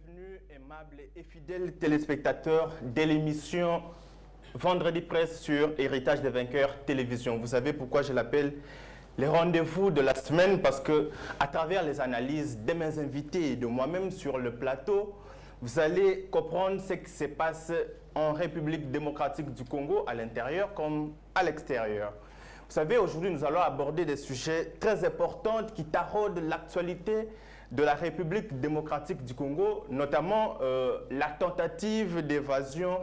Bienvenue, aimables et fidèles téléspectateurs de l'émission Vendredi Presse sur Héritage des Vainqueurs Télévision. Vous savez pourquoi je l'appelle les rendez-vous de la semaine? Parce que, à travers les analyses de mes invités et de moi-même sur le plateau, vous allez comprendre ce qui se passe en République démocratique du Congo, à l'intérieur comme à l'extérieur. Vous savez, aujourd'hui, nous allons aborder des sujets très importants qui taraudent l'actualité de la République démocratique du Congo, notamment la tentative d'évasion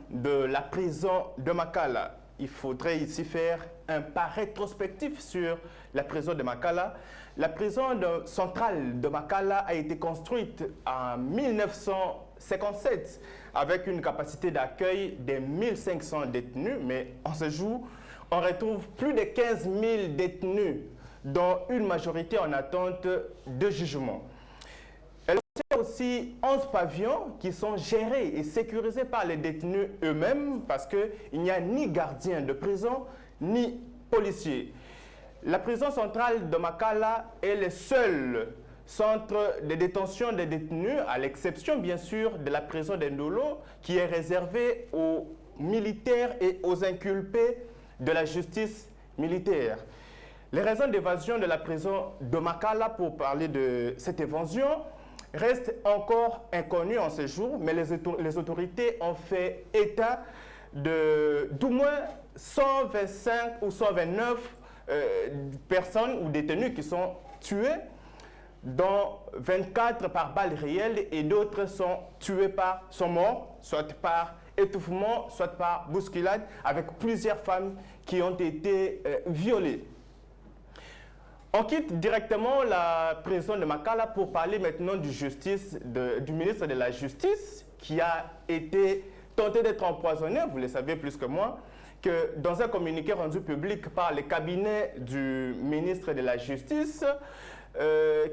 de la prison de Makala. Il faudrait ici faire un pas rétrospectif sur la prison de Makala. La prison centrale de Makala a été construite en 1957 avec une capacité d'accueil de 1500 détenus, mais en ce jour, on retrouve plus de 15 000 détenus, dont une majorité en attente de jugement. Elle contient aussi 11 pavillons qui sont gérés et sécurisés par les détenus eux-mêmes parce qu'il n'y a ni gardien de prison, ni policier. La prison centrale de Makala est le seul centre de détention des détenus, à l'exception bien sûr de la prison d'Endolo, qui est réservée aux militaires et aux inculpés de la justice militaire. Les raisons d'évasion de la prison de Makala, pour parler de cette évasion, restent encore inconnues en ce jour, mais les autorités ont fait état d'au moins 125 ou 129 personnes ou détenus qui sont tués, dont 24 par balles réelles et d'autres sont morts, soit par étouffement, soit par bousculade, avec plusieurs femmes qui ont été violées. On quitte directement la prison de Makala pour parler maintenant du ministre de la Justice qui a été tenté d'être empoisonné, vous le savez plus que moi, que dans un communiqué rendu public par le cabinet du ministre de la Justice,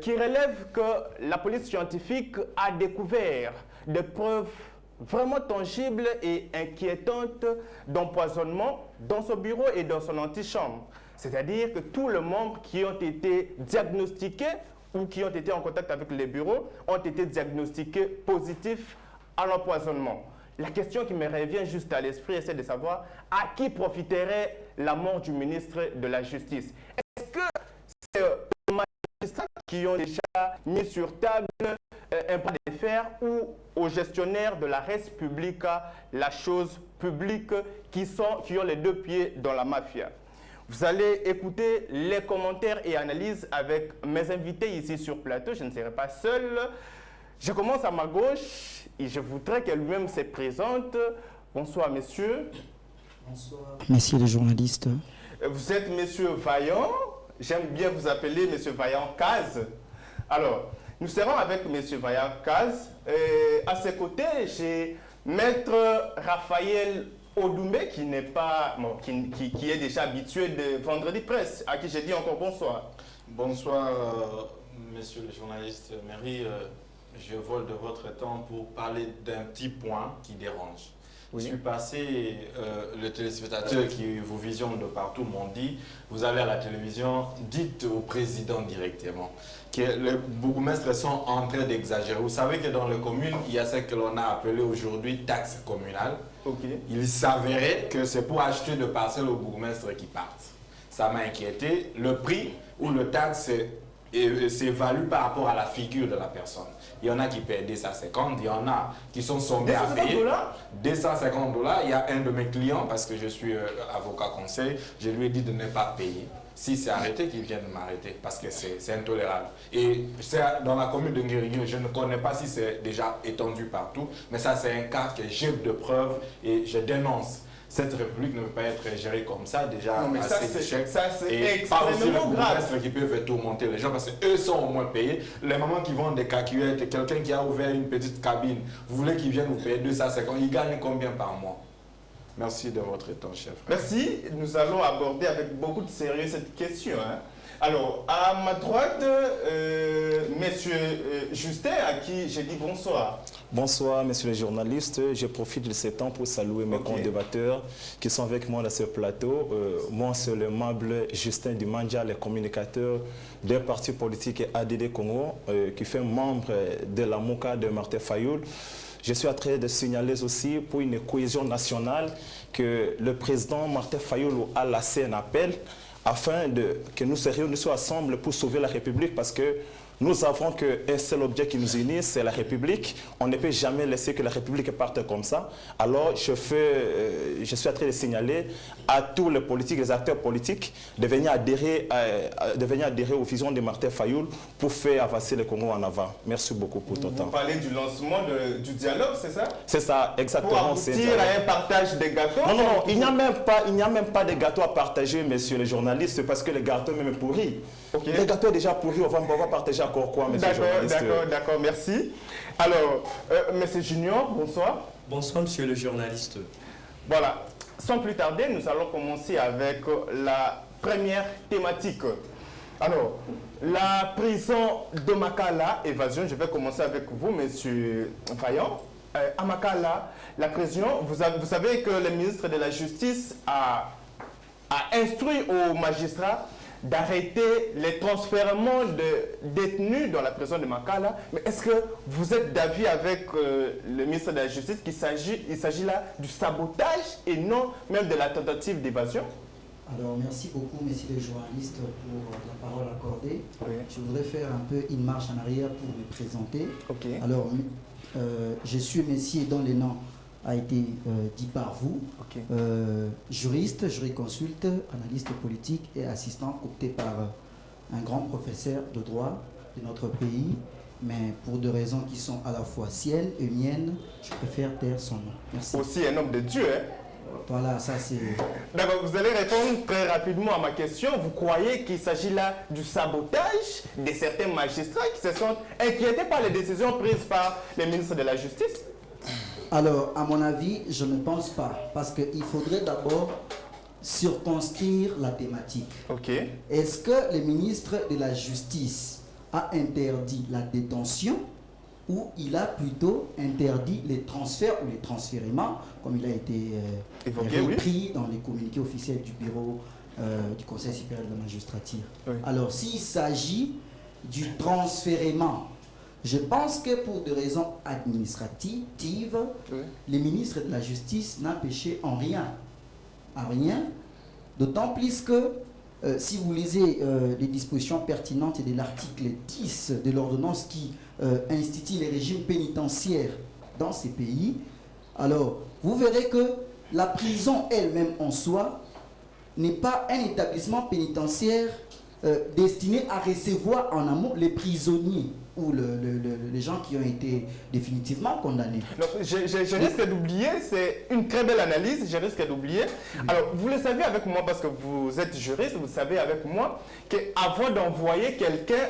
qui relève que la police scientifique a découvert des preuves vraiment tangibles et inquiétantes d'empoisonnement dans son bureau et dans son antichambre. C'est-à-dire que tous les membres qui ont été diagnostiqués ou qui ont été en contact avec les bureaux ont été diagnostiqués positifs à l'empoisonnement. La question qui me revient juste à l'esprit, c'est de savoir à qui profiterait la mort du ministre de la Justice. Est-ce que c'est aux magistrats qui ont déjà mis sur table un bras de fer ou aux gestionnaires de la res publica, la chose publique, qui ont les deux pieds dans la mafia? Vous allez écouter les commentaires et analyses avec mes invités ici sur plateau. Je ne serai pas seul. Je commence à ma gauche et je voudrais qu'elle lui-même se présente. Bonsoir, messieurs. Bonsoir. Messieurs les journalistes. Vous êtes monsieur Vaillant. J'aime bien vous appeler monsieur Vaillant Caz. Alors, nous serons avec monsieur Vaillant Caz. À ses côtés, j'ai maître Raphaël Odoumé, qui n'est pas, bon, qui est déjà habitué de Vendredi Presse, à qui j'ai dit encore bonsoir. Bonsoir, messieurs les journalistes. Mary, je vole de votre temps pour parler d'un petit point qui dérange. Oui. Je suis passé, les téléspectateurs qui vous visionnent de partout m'ont dit, vous allez à la télévision, dites au président directement que les bourgmestres sont en train d'exagérer. Vous savez que dans les communes, il y a ce que l'on a appelé aujourd'hui taxe communale. Okay. Il s'avérait que c'est pour acheter de parcelles aux bourgmestres qui partent. Ça m'a inquiété. Le prix ou le taxe s'évalue par rapport à la figure de la personne. Il y en a qui paient 250, il y en a qui sont sommés à payer. $250. Il y a un de mes clients, parce que je suis avocat conseil, je lui ai dit de ne pas payer. Si c'est arrêté, qu'il vienne m'arrêter, parce que c'est intolérable. Et dans la commune de Nguérigueux, je ne connais pas si c'est déjà étendu partout, mais ça c'est un cas que j'ai de preuves et je dénonce. Cette république ne peut pas être gérée comme ça, déjà assez d'échecs. Ça c'est extrêmement grave. Qui peuvent tourmenter les gens, parce qu'eux sont au moins payés. Les mamans qui vendent des cacahuètes, quelqu'un qui a ouvert une petite cabine, vous voulez qu'ils viennent vous payer 250, ils gagnent combien par mois? Merci de votre temps, chef. Merci. Nous allons aborder avec beaucoup de sérieux cette question. Alors, à ma droite, monsieur Justin, à qui j'ai dit bonsoir. Bonsoir, messieurs les journalistes. Je profite de ce temps pour saluer mes co-débatteurs qui sont avec moi dans ce plateau. Moi, c'est le membre Justin Dimandja, le communicateur d'un parti politique ADD Congo, qui fait membre de la MOCA de Martin Fayoul. Je suis en train de signaler aussi pour une cohésion nationale que le président Martin Fayoul a lancé un appel afin que nous serions ensemble pour sauver la République, parce que nous avons qu'un seul objet qui nous unit, c'est la République. On ne peut jamais laisser que la République parte comme ça. Alors, je suis en train de signaler à tous les politiques, les acteurs politiques, de venir adhérer aux visions de Martin Fayoul pour faire avancer le Congo en avant. Merci beaucoup pour ton temps. Vous parlez du lancement du dialogue, c'est ça? C'est ça, exactement. Pour aboutir à un partage des gâteaux? Non, non, non, il n'y a même pas de gâteaux à partager, messieurs les journalistes, parce que le gâteau est même pourri. Okay. Le gâteau est déjà pourri, on va partager encore quoi, messieurs les journalistes? D'accord, merci. Alors, monsieur Junior, bonsoir. Bonsoir, monsieur le journaliste. Voilà, sans plus tarder, nous allons commencer avec la première thématique. Alors, la prison de Makala, évasion, je vais commencer avec vous, monsieur Vaillant. À Makala, la prison, vous savez que le ministre de la Justice a instruit aux magistrats d'arrêter les transfèrements de détenus dans la prison de Makala. Mais est-ce que vous êtes d'avis avec le ministre de la Justice qu'il s'agit là du sabotage et non même de la tentative d'évasion? Alors, merci beaucoup, messieurs les journalistes, pour la parole accordée. Oui. Je voudrais faire un peu une marche en arrière pour me présenter. Okay. Alors, je suis messieurs dont le nom a été dit par vous, Okay. Juriste, jurisconsulte, analyste politique et assistant opté par un grand professeur de droit de notre pays, mais pour des raisons qui sont à la fois siennes et miennes, je préfère taire son nom. Merci. Aussi un homme de Dieu, hein? Voilà, ça c'est... D'accord, vous allez répondre très rapidement à ma question. Vous croyez qu'il s'agit là du sabotage de certains magistrats qui se sont inquiétés par les décisions prises par les ministres de la Justice? Alors, à mon avis, je ne pense pas, parce qu'il faudrait d'abord circonscrire la thématique. Ok. Est-ce que le ministre de la Justice a interdit la détention ou il a plutôt interdit les transferts ou les transfèrements, comme il a été évoqué, repris dans les communiqués officiels du bureau du Conseil supérieur de la magistrature? Oui. Alors, s'il s'agit du transfèrement, je pense que pour des raisons administratives, oui, le ministre de la Justice n'a péché en rien. En rien. D'autant plus que, si vous lisez les dispositions pertinentes de l'article 10 de l'ordonnance qui institue les régimes pénitentiaires dans ces pays, alors vous verrez que la prison elle-même en soi n'est pas un établissement pénitentiaire destiné à recevoir en amont les prisonniers ou les gens qui ont été définitivement condamnés. Donc, je risque d'oublier, c'est une très belle analyse, je risque d'oublier. Alors, vous le savez avec moi, parce que vous êtes juriste, vous savez avec moi qu'avant d'envoyer quelqu'un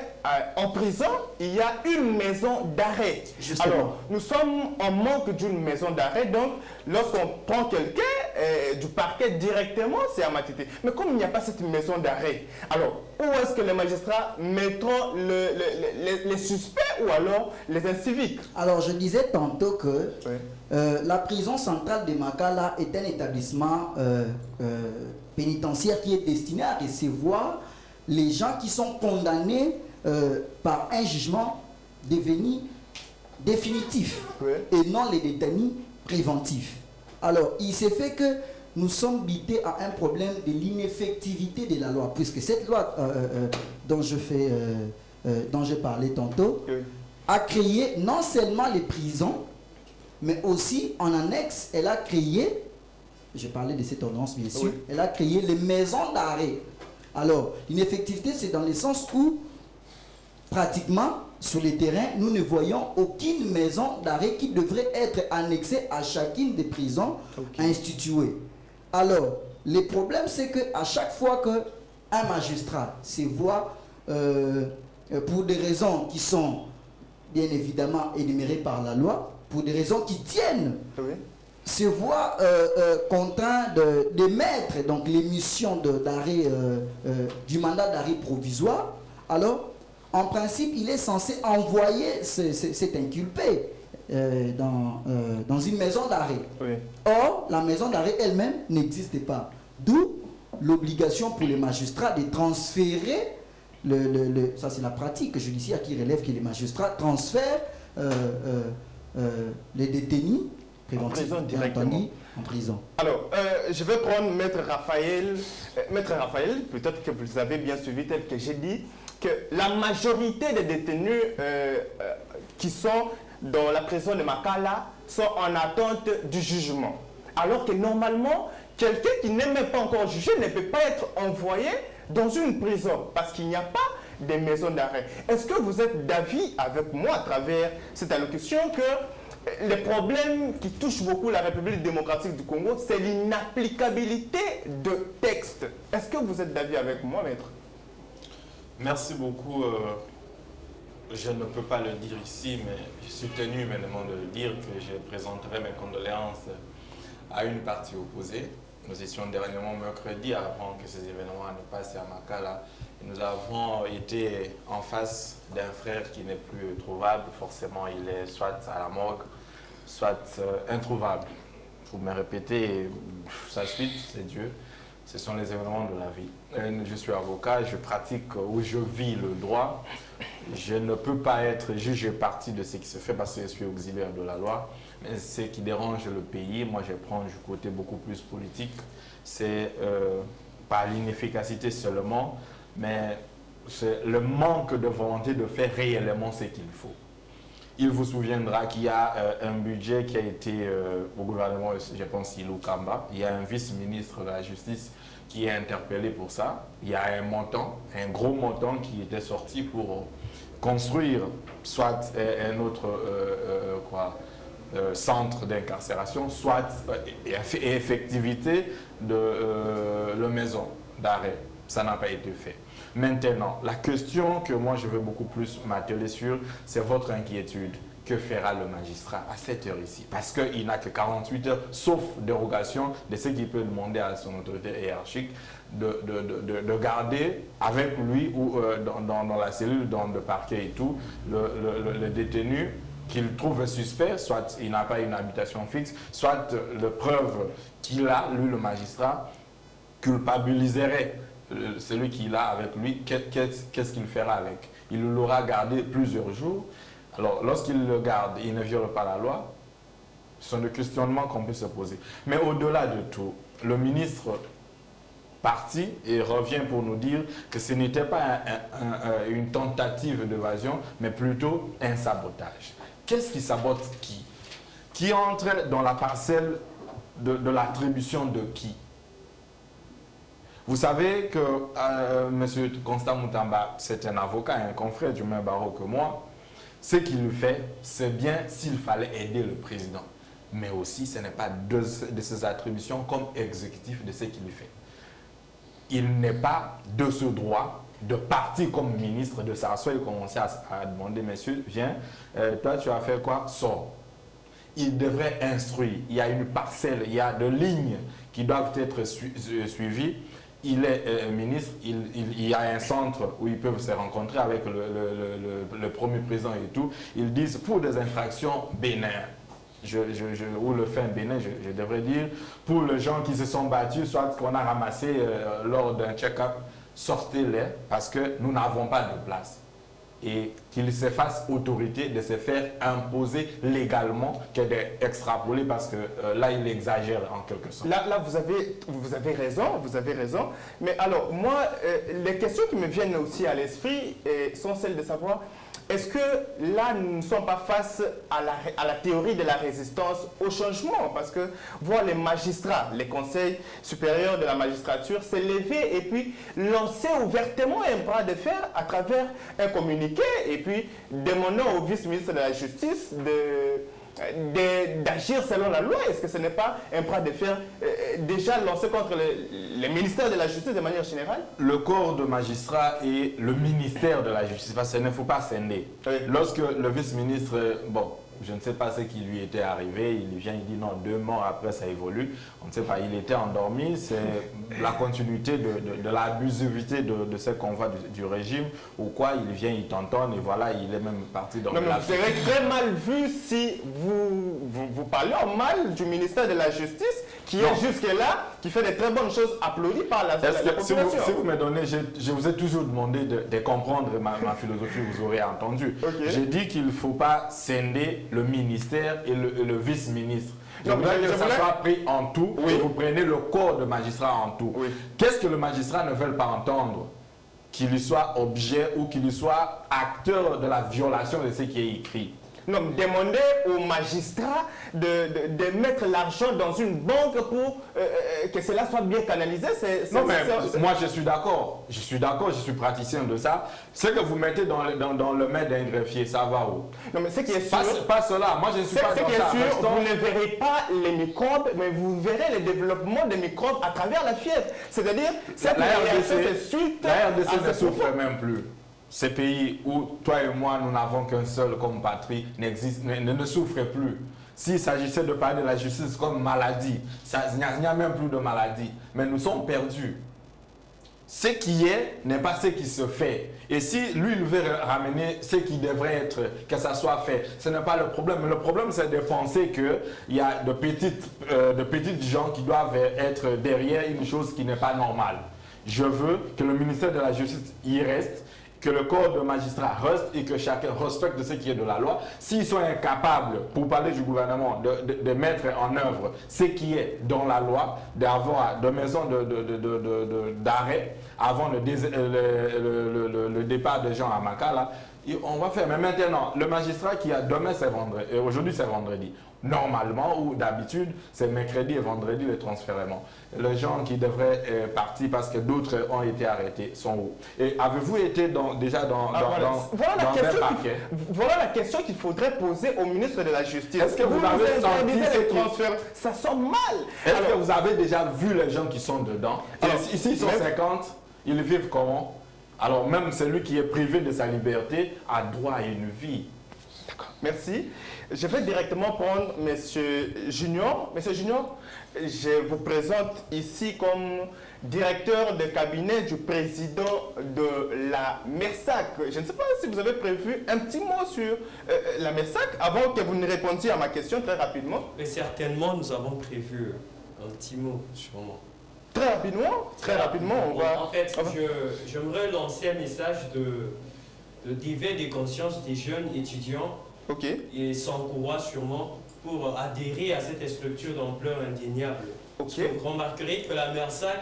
en prison, il y a une maison d'arrêt. Alors, nous sommes en manque d'une maison d'arrêt, donc lorsqu'on prend quelqu'un du parquet directement, c'est à Matité. Mais comme il n'y a pas cette maison d'arrêt, alors où est-ce que les magistrats mettront les suspects ou alors les inciviques? Alors, je disais tantôt que oui, la prison centrale de Makala est un établissement pénitentiaire qui est destiné à recevoir les gens qui sont condamnés par un jugement devenu définitif, oui, et non les détenus préventifs. Alors, il s'est fait que nous sommes bités à un problème de l'ineffectivité de la loi, puisque cette loi dont j'ai parlé tantôt, oui, a créé non seulement les prisons, mais aussi en annexe, elle a créé, je parlais de cette ordonnance bien sûr, oui, elle a créé les maisons d'arrêt. Alors, l'ineffectivité, c'est dans le sens où, pratiquement, sur le terrain, nous ne voyons aucune maison d'arrêt qui devrait être annexée à chacune des prisons instituées. Alors, le problème, c'est qu'à chaque fois qu'un magistrat se voit, pour des raisons qui sont bien évidemment énumérées par la loi, pour des raisons qui tiennent oui, se voit contraint d'émettre donc l'émission d'arrêt du mandat d'arrêt provisoire, alors en principe il est censé envoyer cet inculpé dans une maison d'arrêt. Oui. Or, la maison d'arrêt elle-même n'existe pas. D'où l'obligation pour les magistrats de transférer, ça c'est la pratique judiciaire qui relève que les magistrats transfèrent les détenus préventifs, prison bien directement. entendu, en prison. Alors, je vais prendre Maître Raphaël. Maître Raphaël, peut-être que vous avez bien suivi tel que j'ai dit, que la majorité des détenus qui sont dans la prison de Makala sont en attente du jugement. Alors que normalement, quelqu'un qui n'est même pas encore jugé ne peut pas être envoyé dans une prison parce qu'il n'y a pas de maison d'arrêt. Est-ce que vous êtes d'avis avec moi à travers cette allocution que les problèmes qui touchent beaucoup la République démocratique du Congo, c'est l'inapplicabilité de textes? Est-ce que vous êtes d'avis avec moi, maître? Merci beaucoup. Je ne peux pas le dire ici, mais je suis tenu maintenant de le dire que je présenterai mes condoléances à une partie opposée. Nous étions dernièrement mercredi avant que ces événements ne passent à Makala. Et nous avons été en face d'un frère qui n'est plus trouvable. Forcément, il est soit à la morgue, soit introuvable. Vous me répétez, sa suite, c'est Dieu. Ce sont les événements de la vie. Je suis avocat, je pratique ou je vis le droit. Je ne peux pas être juge et partie de ce qui se fait parce que je suis auxiliaire de la loi. Mais ce qui dérange le pays, moi je prends du côté beaucoup plus politique, c'est pas l'inefficacité seulement, mais c'est le manque de volonté de faire réellement ce qu'il faut. Il vous souviendra qu'il y a un budget qui a été au gouvernement, je pense, Ilou Kamba. Il y a un vice-ministre de la Justice qui est interpellé pour ça. Il y a un montant, un gros montant qui était sorti pour construire soit un autre centre d'incarcération, soit effectivité de la maison d'arrêt. Ça n'a pas été fait. Maintenant, la question que moi je veux beaucoup plus m'atteler sur, c'est votre inquiétude. Que fera le magistrat à cette heure ici? Parce qu'il n'a que 48 heures, sauf dérogation de ce qu'il peut demander à son autorité hiérarchique de garder avec lui ou dans la cellule, dans le parquet et tout, le détenu qu'il trouve suspect, soit il n'a pas une habitation fixe, soit la preuve qu'il a, lui le magistrat, culpabiliserait celui qu'il a avec lui. Qu'est-ce qu'il fera avec? Il l'aura gardé plusieurs jours. Alors, lorsqu'il le garde, il ne viole pas la loi. Ce sont des questionnements qu'on peut se poser. Mais au-delà de tout, le ministre parti et revient pour nous dire que ce n'était pas une tentative d'évasion, mais plutôt un sabotage. Qu'est-ce qui sabote qui? Qui entre dans la parcelle de l'attribution de qui? Vous savez que M. Constant Moutamba, c'est un avocat, un confrère du même barreau que moi. Ce qu'il fait, c'est bien s'il fallait aider le président. Mais aussi, ce n'est pas de ses attributions comme exécutif de ce qu'il fait. Il n'est pas de ce droit de partir comme ministre, de s'asseoir et commencer à demander, monsieur, viens, toi tu as fait quoi? Sors. Il devrait instruire. Il y a une parcelle, il y a des lignes qui doivent être suivies. Il est ministre, il y a un centre où ils peuvent se rencontrer avec le premier président et tout. Ils disent pour des infractions bénines, ou le fait bénin, je devrais dire, pour les gens qui se sont battus, soit qu'on a ramassé lors d'un check-up, sortez-les parce que nous n'avons pas de place. Et qu'il se fasse autorité de se faire imposer légalement que d'extrapoler parce que là, il exagère en quelque sorte. Là vous avez raison. Mais alors, moi, les questions qui me viennent aussi à l'esprit sont celles de savoir, est-ce que là, nous ne sommes pas face à la théorie de la résistance au changement? Parce que voir les magistrats, les conseils supérieurs de la magistrature se lever et puis lancer ouvertement un bras de fer à travers un communiqué et puis demandant au vice-ministre de la Justice d'agir selon la loi. Est-ce que ce n'est pas un bras de fer déjà lancé contre le ministère de la Justice de manière générale? Le corps de magistrats et le ministère de la Justice, parce qu'il ne faut pas scinder. Oui. Lorsque le vice-ministre, bon, je ne sais pas ce qui lui était arrivé. Il vient, il dit non, 2 morts après ça évolue. On ne sait pas, il était endormi. C'est la continuité de l'abusivité de ce qu'on voit du régime ou quoi. Il vient, il t'entend et voilà, il est même parti dans non, mais vous serez très mal vu si vous parlez en mal du ministère de la Justice qui est jusque-là, qui fait de très bonnes choses applaudie par la population. Si vous me donnez, je vous ai toujours demandé de comprendre ma philosophie, vous aurez entendu. Okay. J'ai dit qu'il ne faut pas scinder le ministère et le vice-ministre. Je voudrais que ça soit pris en tout, et vous prenez le corps de magistrat en tout. Oui. Qu'est-ce que le magistrat ne veut pas entendre? Qu'il y soit objet ou qu'il y soit acteur de la violation de ce qui est écrit. Non, demander aux magistrats de mettre l'argent dans une banque pour que cela soit bien canalisé, non, mais moi je suis d'accord. Je suis praticien de ça. Ce que vous mettez dans le main d'un greffier, ça va où? Non, mais ce qui est sûr... Pas cela, moi je ne suis pas dans ça. Sûr, vous ne verrez pas les microbes, mais vous verrez le développement des microbes à travers la fièvre. C'est-à-dire, cette réaction, c'est suite la RDC ne souffre même plus. Ces pays où toi et moi, nous n'avons qu'un seul comme patrie, ne souffrent plus. S'il s'agissait de parler de la justice comme maladie, il n'y a même plus de maladie. Mais nous sommes perdus. Ce qui est n'est pas ce qui se fait. Et si lui, il veut ramener ce qui devrait être, que ça soit fait, ce n'est pas le problème. Mais le problème, c'est de penser qu'il y a de petites gens qui doivent être derrière une chose qui n'est pas normale. Je veux que le ministère de la Justice y reste, que le corps de magistrats reste et que chacun respecte ce qui est de la loi. S'ils sont incapables, pour parler du gouvernement, de mettre en œuvre ce qui est dans la loi, d'avoir de maisons d'arrêt avant le départ des gens à Makala, on va faire. Mais maintenant, le magistrat qui a demain, c'est vendredi, et aujourd'hui c'est vendredi. Normalement, ou d'habitude, c'est mercredi et vendredi le transfèrement. Les gens qui devraient partir parce que d'autres ont été arrêtés sont où? Et avez-vous été déjà dans un parquet? Voilà la question qu'il faudrait poser au ministre de la Justice. Est-ce que vous avez senti ces transferts? Ça sent mal. Est-ce que vous avez déjà vu les gens qui sont dedans? Ici, ils sont 50, ils vivent comment? Alors même celui qui est privé de sa liberté a droit à une vie. D'accord, merci. Je vais directement prendre M. Junior. M. Junior, je vous présente ici comme directeur de cabinet du président de la MERSAC. Je ne sais pas si vous avez prévu un petit mot sur la MERSAC avant que vous ne répondiez à ma question très rapidement. Mais certainement, nous avons prévu un petit mot, sûrement. Très rapidement, on va... En fait, j'aimerais lancer un message d'éveil des consciences des jeunes étudiants et sans courroie sûrement pour adhérer à cette structure d'ampleur indéniable. Vous remarquerez que la MERSAC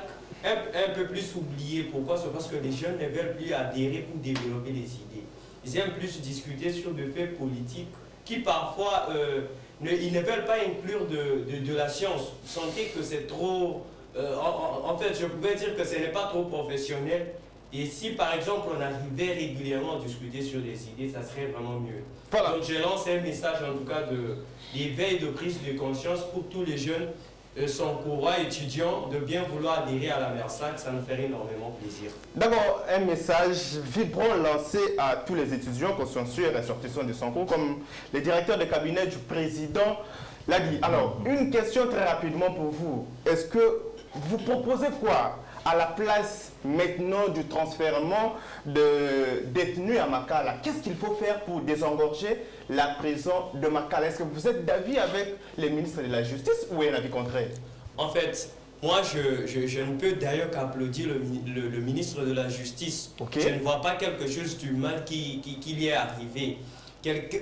est un peu plus oubliée. Pourquoi? C'est parce que les jeunes ne veulent plus adhérer pour développer des idées. Ils aiment plus discuter sur des faits politiques qui parfois ils ne veulent pas inclure de la science. Vous sentez que c'est trop... en fait, je pouvais dire que ce n'est pas trop professionnel. Et si, par exemple, on arrivait régulièrement à discuter sur des idées, ça serait vraiment mieux. Voilà. Donc, je lance un message, en tout cas, d'éveil, de prise de conscience pour tous les jeunes sans courroie étudiants de bien vouloir adhérer à la MERSAC. Ça nous ferait énormément plaisir. D'abord, un message vibrant lancé à tous les étudiants consciencieux et ressortissants de Sanko, comme le directeur de cabinet du président l'a dit. Alors, une question très rapidement pour vous. Est-ce que vous proposez quoi à la place maintenant du transfèrement de détenus à Makala? Qu'est-ce qu'il faut faire pour désengorger la prison de Makala? Est-ce que vous êtes d'avis avec les ministres de la Justice ou un avis contraire? En fait, moi, je ne peux d'ailleurs qu'applaudir le ministre de la Justice. Je ne vois pas quelque chose du mal qui y est arrivé.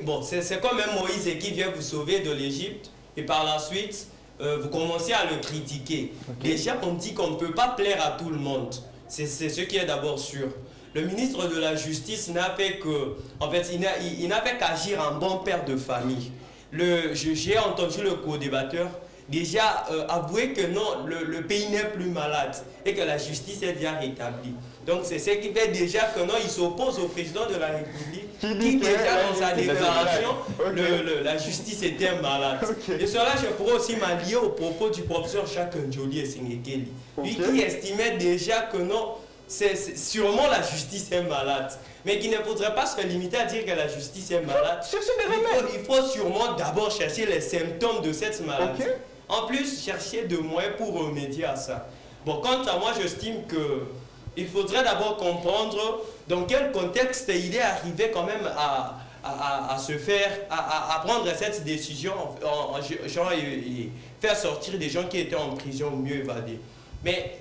Bon, c'est comme un Moïse qui vient vous sauver de l'Égypte et par la suite... vous commencez à le critiquer. Déjà, on dit qu'on ne peut pas plaire à tout le monde. C'est ce qui est d'abord sûr. Le ministre de la Justice n'a fait que... En fait, il n'a fait qu'agir en bon père de famille. J'ai entendu le co-débatteur déjà avouer que non, le pays n'est plus malade et que la justice est bien rétablie. Donc, c'est ce qui fait déjà que non, il s'oppose au président de la République qui déjà dans sa déclaration, la justice était malade. Et cela, je pourrais aussi m'allier aux propos du professeur Jacques Njoli et Singekeli. Lui qui estimait déjà que non, sûrement la justice est malade. Mais qu'il ne faudrait pas se limiter à dire que la justice est malade. Il faut sûrement d'abord chercher les symptômes de cette maladie. Okay. En plus, chercher des moyens pour remédier à ça. Bon, quant à moi, j'estime qu'il faudrait d'abord comprendre dans quel contexte il est arrivé quand même à prendre cette décision, et faire sortir des gens qui étaient en prison mieux évadés. Mais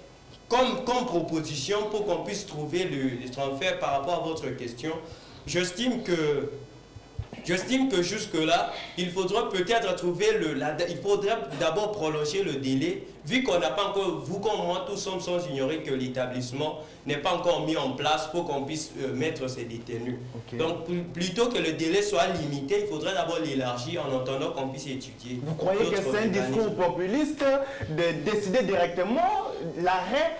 comme proposition, pour qu'on puisse trouver le transfert par rapport à votre question, j'estime que jusque-là, il faudra peut-être trouver il faudrait d'abord prolonger le délai, vu qu'on n'a pas encore, vous comme moi, tous sommes sans ignorer que l'établissement n'est pas encore mis en place pour qu'on puisse mettre ces détenus. Okay. Donc, plutôt que le délai soit limité, il faudrait d'abord l'élargir en attendant qu'on puisse étudier. Vous croyez que c'est un discours populiste de décider directement l'arrêt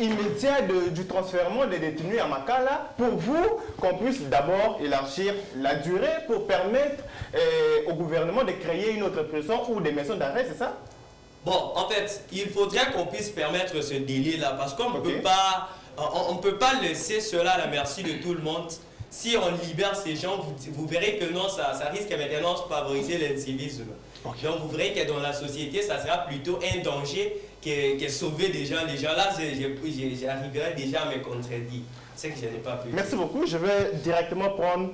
immédiat du transfèrement des détenus à Makala pour vous qu'on puisse d'abord élargir la durée pour permettre au gouvernement de créer une autre prison ou des maisons d'arrêt, c'est ça? Bon, en fait, il faudrait qu'on puisse permettre ce délai-là parce qu'on ne peut pas laisser cela à la merci de tout le monde. Si on libère ces gens, vous verrez que non, ça risque maintenant de favoriser l'incivisme. Okay. Donc vous verrez que dans la société, ça sera plutôt un danger que sauver des gens. Les gens là, j'arriverai déjà à me contredire. C'est que je n'ai pas pu. Merci beaucoup. Je vais directement prendre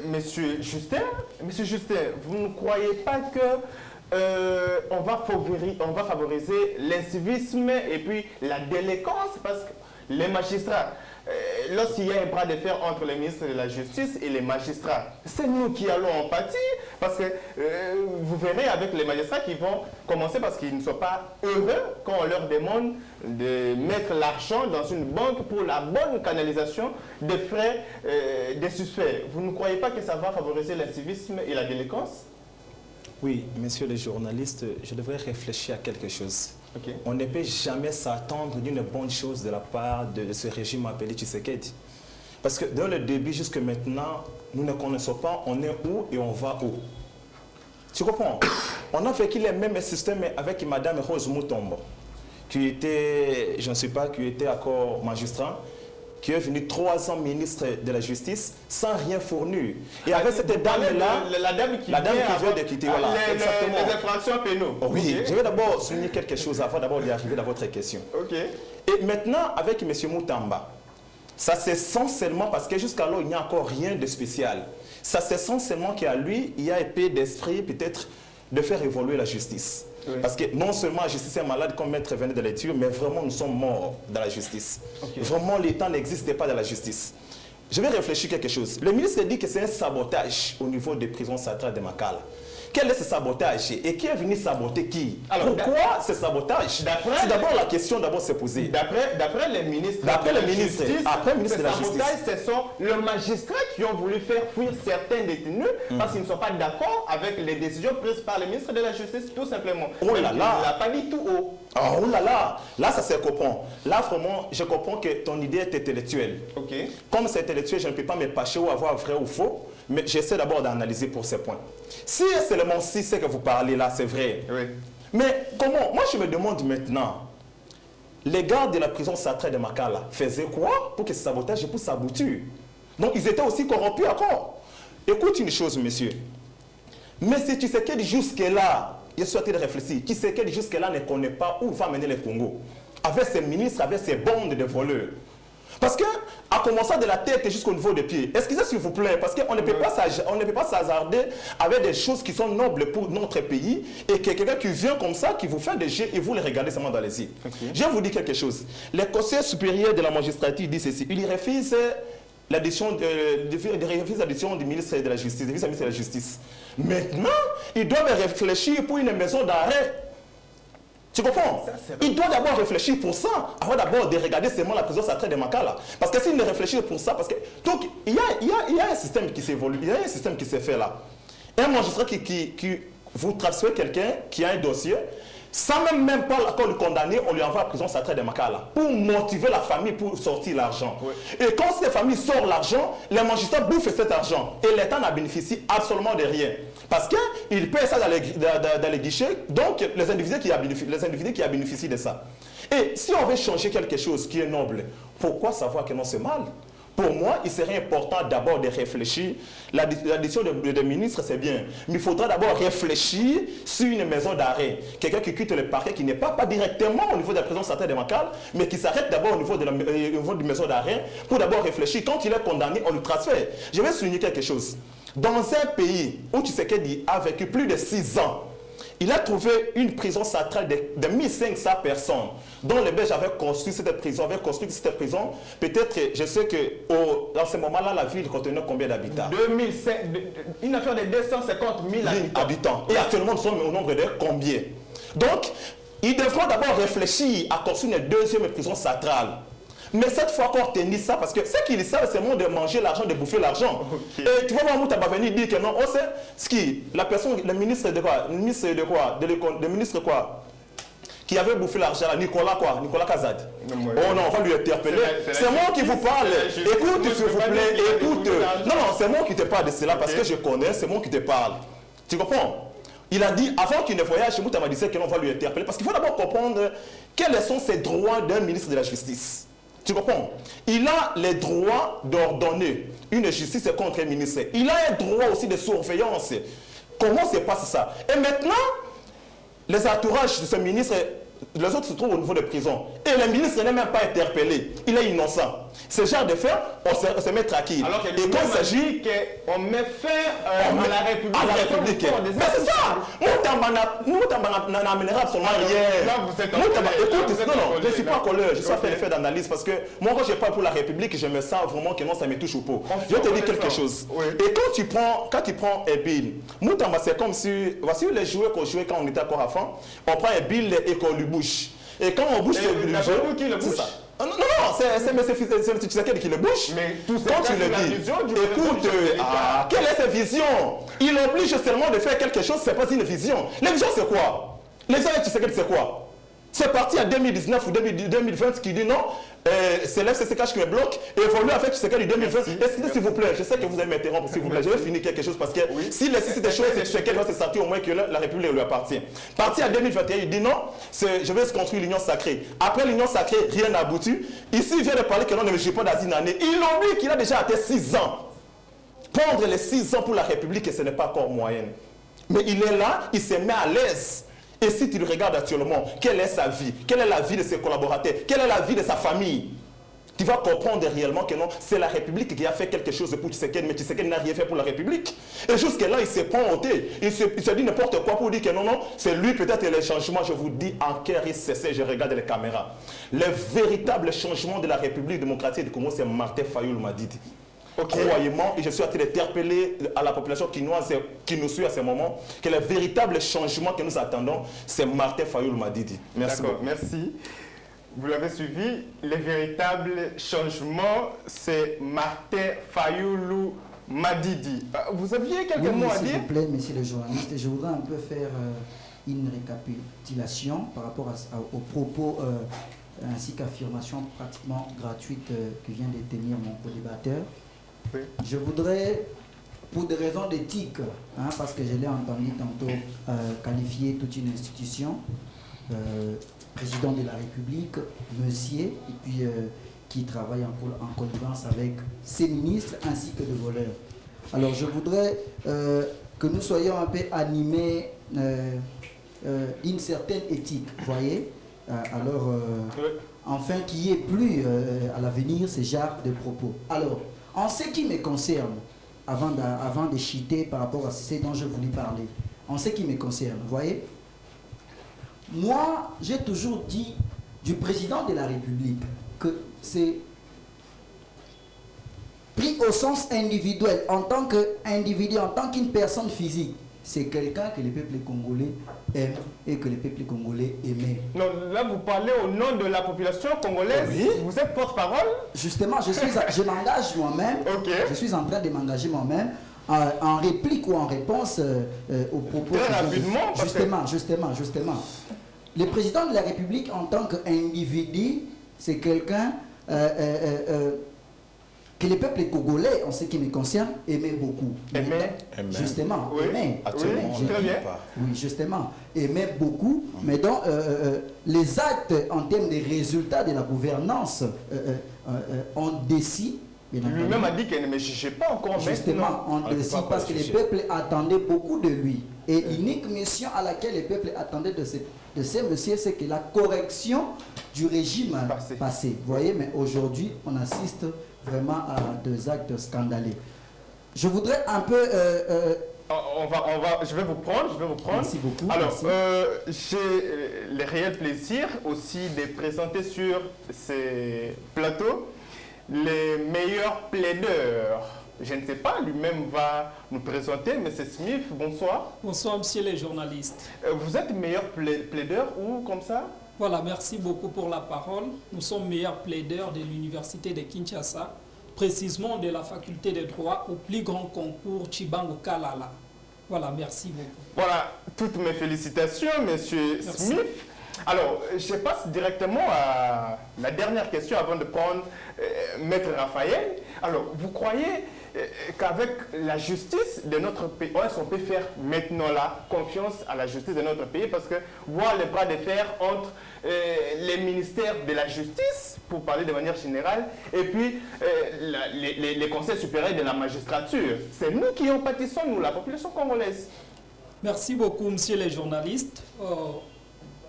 Monsieur Justin. Monsieur Justin, vous ne croyez pas que on va favoriser l'incivisme et puis la délinquance parce que les magistrats, lorsqu'il y a un bras de fer entre le ministre de la Justice et les magistrats, c'est nous qui allons en pâtir parce que vous verrez avec les magistrats qui vont commencer parce qu'ils ne sont pas heureux quand on leur demande de mettre l'argent dans une banque pour la bonne canalisation des frais des suspects. Vous ne croyez pas que ça va favoriser l'incivisme et la délinquance? Oui, messieurs les journalistes, je devrais réfléchir à quelque chose. Okay. On ne peut jamais s'attendre d'une bonne chose de la part de ce régime appelé Tshisekedi. Parce que dans le début jusqu'à maintenant, nous ne connaissons pas on est où et on va où. Tu comprends? On a vécu les mêmes systèmes avec Madame Rose Mutombo, qui était, je ne sais pas, qui était encore magistrat, qui est venue 3 ans ministre de la Justice sans rien fournir. Et avec cette dame-là, la dame qui vient de quitter, voilà, les infractions pénales. Oh, oui, okay. Je vais d'abord souligner quelque chose avant d'abord d'y arriver dans votre question. Okay. Et maintenant, avec M. Mutamba, ça se sent seulement, parce que jusqu'alors, il n'y a encore rien de spécial. Ça se sent seulement qu'à lui, il y a épée d'esprit peut-être de faire évoluer la justice. Oui. Parce que non seulement la justice est malade, comme maître venait de le dire, mais vraiment nous sommes morts dans la justice. Okay. Vraiment l'État n'existe pas dans la justice. Je vais réfléchir quelque chose. Le ministre dit que c'est un sabotage au niveau des prisons centrales de Makala. Quel est ce sabotage et qui est venu saboter qui? Alors, pourquoi ce sabotage? C'est d'abord la question d'abord se poser. D'après les ministres, de la Justice, ce sont les magistrats qui ont voulu faire fuir certains détenus parce qu'ils ne sont pas d'accord avec les décisions prises par le ministre de la Justice, tout simplement. Oh là là! Il n'a pas dit tout haut. Oh là là! Là, ça se comprend. Là, vraiment, je comprends que ton idée est intellectuelle. Okay. Comme c'est intellectuel, je ne peux pas me pâcher ou avoir vrai ou faux, mais j'essaie d'abord d'analyser pour ces points. Si seulement si ce que vous parlez là, c'est vrai. Oui. Mais comment? Moi, je me demande maintenant, les gardes de la prison centrale de Makala faisaient quoi pour que ce sabotage puisse s'aboutir? Donc, ils étaient aussi corrompus encore. Écoute une chose, monsieur. Mais si tu sais que jusque-là, il souhaitait réfléchir, tu sais que jusque-là ne connaît pas où va mener le Congo. Avec ses ministres, avec ses bandes de voleurs. Parce que, à commencer de la tête jusqu'au niveau des pieds, excusez s'il vous plaît, parce qu'on ne peut pas s'hasarder avec des choses qui sont nobles pour notre pays et que quelqu'un qui vient comme ça, qui vous fait des jets et vous les regardez seulement dans les yeux. Okay. Je vais vous dire quelque chose. Le Conseil supérieur de la magistrature dit ceci. Il refuse l'addition du ministre de la Justice, du vice-ministre de la Justice. Maintenant, ils doivent réfléchir pour une maison d'arrêt. Tu comprends? Il doit d'abord réfléchir pour ça, avant d'abord de regarder seulement la prison centrale de Makala. Parce que s'il ne réfléchit pour ça, parce que... Donc, il y a un système qui s'évolue, il y a un système qui s'est fait là. Un magistrat qui vous transfère quelqu'un qui a un dossier, Sans même pas l'accord du condamné, on lui envoie à la prison Sartre de Makala pour motiver la famille pour sortir l'argent. Oui. Et quand cette famille sort l'argent, les magistrats bouffent cet argent. Et l'État n'a bénéficié absolument de rien. Parce qu'il paie ça dans les guichets, donc les individus qui ont bénéficié de ça. Et si on veut changer quelque chose qui est noble, pourquoi savoir que non c'est mal? Pour moi, il serait important d'abord de réfléchir. L'addition de ministres, c'est bien. Mais il faudra d'abord réfléchir sur une maison d'arrêt. Quelqu'un qui quitte le parquet, qui n'est pas directement au niveau de la prison Sartre de Makala, mais qui s'arrête d'abord au niveau de maison d'arrêt pour d'abord réfléchir. Quand il est condamné, on le transfère. Je vais souligner quelque chose. Dans un pays où Tshisekedi a vécu plus de 6 ans, il a trouvé une prison centrale de 1500 personnes, dont les Belges avaient construit cette prison. Peut-être, je sais que dans ce moment-là, la ville contenait combien d'habitants? Une affaire de 250 000 habitants. Et actuellement, nous sommes au nombre de combien? Donc, ils devront d'abord réfléchir à construire une deuxième prison centrale. Mais cette fois qu'on tenir ça, parce que ce qu'ils savent, c'est de manger l'argent, de bouffer l'argent. Okay. Et tu vas voir Mouta va venir dire que non, on sait ce qui, la personne, le ministre de quoi, le ministre quoi, qui avait bouffé l'argent, Nicolas Kazad. Oh non, on va lui interpeller. C'est moi qui vous parle. Écoute, s'il vous plaît, écoute. Non, c'est moi qui te parle de cela, parce que je connais, c'est moi qui te parle. Tu comprends? Il a dit, avant qu'il ne voyage, Mouta m'a dit que l'on va lui interpeller, parce qu'il faut d'abord comprendre quels sont ses droits d'un ministre de la Justice. Tu comprends? Il a les droits d'ordonner une justice contre un ministre. Il a un droit aussi de surveillance. Comment se passe ça? Et maintenant, les entourages de ce ministre, les autres se trouvent au niveau de prison. Et le ministre n'est même pas interpellé. Il est innocent. Ce genre de fait, on se met tranquille. Alors et quand il s'agit qu'on met fin à la République. À la République. Mais c'est ça. Nous n'amènera absolument rien. Là, vous êtes écoute, non, je ne suis pas colère. Je suis fait d'analyse parce que moi, quand je parle pour la République, je me sens vraiment que non, ça me touche au pot. Je vais te dire quelque chose. Oui. Et quand tu prends un bill, Moutamba, c'est comme si, voici les jouets qu'on jouait quand on était encore avant. On prend un bill et qu'on lui bouche. Et quand on bouge ce bill, c'est ça. Non, c'est Tshisekedi qui le bouge. Mais tout ça, quand tu le dis, écoute, quelle est sa vision? Il oblige seulement de faire quelque chose, c'est pas une vision. La vision, c'est quoi? Les gens de Tshisekedi, c'est quoi? C'est parti en 2019 ou 2020 qui dit non, c'est l'FCCH qui me bloque, évolue avec Tshisekedi 2020. S'il vous plaît, je sais que vous allez m'interrompre, s'il vous plaît, je vais finir quelque chose parce que si les choses, c'est Tshisekedi va se sortir au moins que la République lui appartient. Parti en 2021, il dit non, je vais se construire l'union sacrée. Après l'union sacrée, rien n'a abouti. Ici, il vient de parler que non, ne me joue pas dans une année. Il oublie qu'il a déjà atteint 6 ans. Prendre les 6 ans pour la République, ce n'est pas encore moyen. Mais il est là, il se met à l'aise. Et si tu le regardes actuellement, quelle est sa vie? Quelle est la vie de ses collaborateurs? Quelle est la vie de sa famille? Tu vas comprendre réellement que non, c'est la République qui a fait quelque chose pour Tshisekedi, mais Tshisekedi n'a rien fait pour la République. Et jusque-là, il se prend au thé. Il se dit n'importe quoi pour dire que non, c'est lui peut-être les changements. Je vous dis, en cœur, il cessait, je regarde les caméras. Le véritable changement de la République démocratique du Congo, c'est Martin Fayoul Madidi. Croyez-moi, et je suis en train d'interpeller à la population qui nous suit à ce moment, que le véritable changement que nous attendons, c'est Martin Fayoul Madidi. Merci. D'accord, merci. Vous l'avez suivi, le véritable changement, c'est Martin Fayoulou Madidi. Vous aviez quelques mots à dire? S'il vous plaît, messieurs les journalistes, je voudrais un peu faire une récapitulation par rapport aux propos ainsi qu'affirmation pratiquement gratuite que vient de tenir mon co-débatteur. Oui. Je voudrais, pour des raisons d'éthique, parce que je l'ai entendu tantôt qualifier toute une institution, président de la République, monsieur, et puis qui travaille en connivence avec ses ministres ainsi que de voleurs. Alors je voudrais que nous soyons un peu animés d'une certaine éthique, vous voyez. Enfin qu'il n'y ait plus à l'avenir ce genre de propos. Alors, en ce qui me concerne, avant de chiter par rapport à ce dont je voulais parler, en ce qui me concerne, vous voyez, moi, j'ai toujours dit du président de la République que c'est pris au sens individuel, en tant qu'individu, en tant qu'une personne physique. C'est quelqu'un que le peuple congolais aime et que le peuple congolais aimait. Non, là vous parlez au nom de la population congolaise. Oui. Vous êtes porte-parole. Justement, je m'engage moi-même. Okay. Je suis en train de m'engager moi-même en réplique ou en réponse aux propos. Très rapidement. Justement. le président de la République en tant qu'individu, c'est quelqu'un que les peuples congolais, en ce qui me concerne, aimaient beaucoup. Justement, oui. aimaient. Oui, très bien. Oui, justement, aimaient beaucoup, mais donc les actes en termes des résultats de la gouvernance ont décidé. Lui-même a dit qu'elle ne me jugeait pas encore. Justement, on décide parce que les peuples attendaient beaucoup de lui. Et l'unique mission à laquelle les peuples attendaient de ces messieurs, c'est que la correction du régime passé. Vous voyez, mais aujourd'hui, on assiste vraiment à deux actes scandaleux. Je voudrais un peu... je vais vous prendre. Merci beaucoup. Alors, j'ai le réel plaisir aussi de présenter sur ces plateaux les meilleurs plaideurs. Je ne sais pas, lui-même va nous présenter. M. Smith, bonsoir. Bonsoir, monsieur les journalistes. Vous êtes meilleur plaideur ou comme ça? Voilà, merci beaucoup pour la parole. Nous sommes meilleurs plaideurs de l'université de Kinshasa, précisément de la faculté de droit au plus grand concours Chibango Kalala. Voilà, merci beaucoup. Voilà, toutes mes félicitations, M. Smith. Alors, je passe directement à la dernière question avant de prendre Maître Raphaël. Alors, vous croyez qu'avec la justice de notre pays, on peut faire maintenant la confiance à la justice de notre pays, parce que voir les bras de fer entre les ministères de la justice, pour parler de manière générale, et puis les conseils supérieurs de la magistrature, c'est nous qui en pâtissons, nous, la population congolaise. Merci beaucoup, monsieur les journalistes.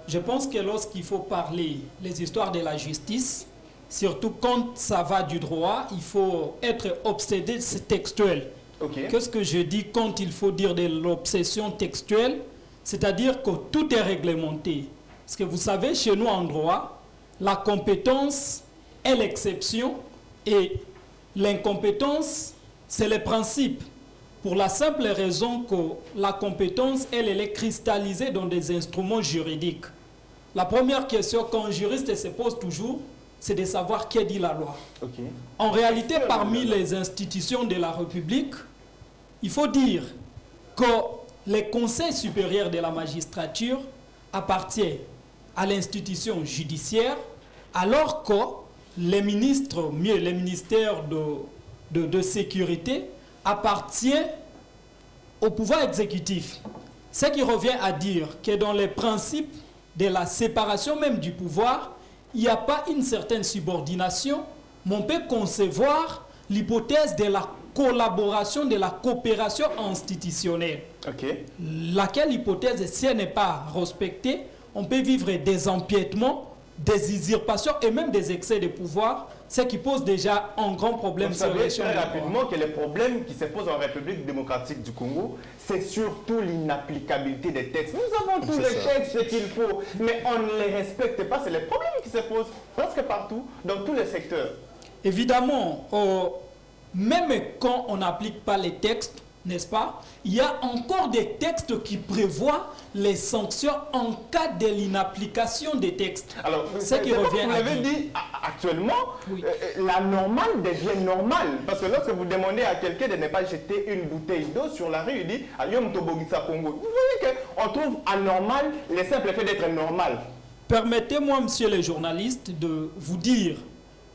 Je pense que lorsqu'il faut parler les histoires de la justice, surtout quand ça va du droit, il faut être obsédé textuel. Qu'est-ce que je dis quand il faut dire de l'obsession textuelle? C'est-à-dire que tout est réglementé. Parce que vous savez, chez nous en droit, la compétence est l'exception et l'incompétence, c'est le principe. Pour la simple raison que la compétence, elle est cristallisée dans des instruments juridiques. La première question qu'un juriste se pose toujours, c'est de savoir qui dit la loi. En réalité, parmi les institutions de la République, il faut dire que le Conseil supérieur de la magistrature appartient à l'institution judiciaire, alors que les ministres, mieux les ministères de sécurité, appartient au pouvoir exécutif. Ce qui revient à dire que dans les principes de la séparation même du pouvoir, il n'y a pas une certaine subordination, mais on peut concevoir l'hypothèse de la collaboration, de la coopération institutionnelle. Laquelle hypothèse, si elle n'est pas respectée, on peut vivre des empiètements, des usurpations et même des excès de pouvoir, ce qui pose déjà un grand problème. Vous savez très rapidement que les problèmes qui se posent en République démocratique du Congo, c'est surtout l'inapplicabilité des textes. Nous avons tous les textes qu'il faut, mais on ne les respecte pas. C'est les problèmes qui se posent presque partout, dans tous les secteurs. Évidemment, même quand on n'applique pas les textes, n'est-ce pas, il y a encore des textes qui prévoient les sanctions en cas de l'inapplication des textes. Alors, ce qui revient à dire. Vous l'avez dit, actuellement, la normale devient normale. Parce que lorsque vous demandez à quelqu'un de ne pas jeter une bouteille d'eau sur la rue, il dit « Ayom Tobogisa Congo ». Vous voyez qu'on trouve anormal le simple fait d'être normal. Permettez-moi, monsieur le journaliste, de vous dire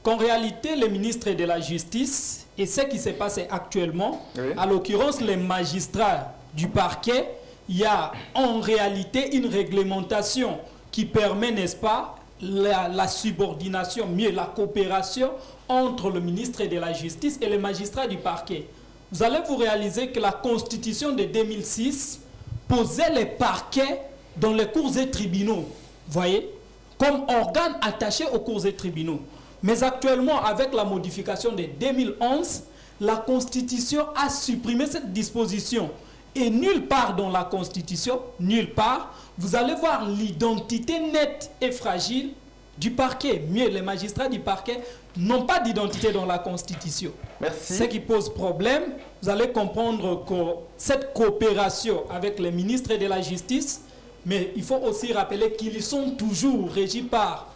qu'en réalité, les ministres de la Justice et ce qui s'est passé actuellement, à l'occurrence les magistrats du parquet, il y a en réalité une réglementation qui permet, n'est-ce pas, la subordination, mieux la coopération entre le ministre de la Justice et les magistrats du parquet. Vous allez vous réaliser que la Constitution de 2006 posait les parquets dans les cours et tribunaux, voyez, comme organe attaché aux cours et tribunaux. Mais actuellement, avec la modification de 2011, la Constitution a supprimé cette disposition. Et nulle part dans la Constitution, nulle part, vous allez voir l'identité nette et fragile du parquet. Mieux, les magistrats du parquet n'ont pas d'identité dans la Constitution. Merci. Ce qui pose problème, vous allez comprendre que cette coopération avec les ministres de la Justice, mais il faut aussi rappeler qu'ils sont toujours régis par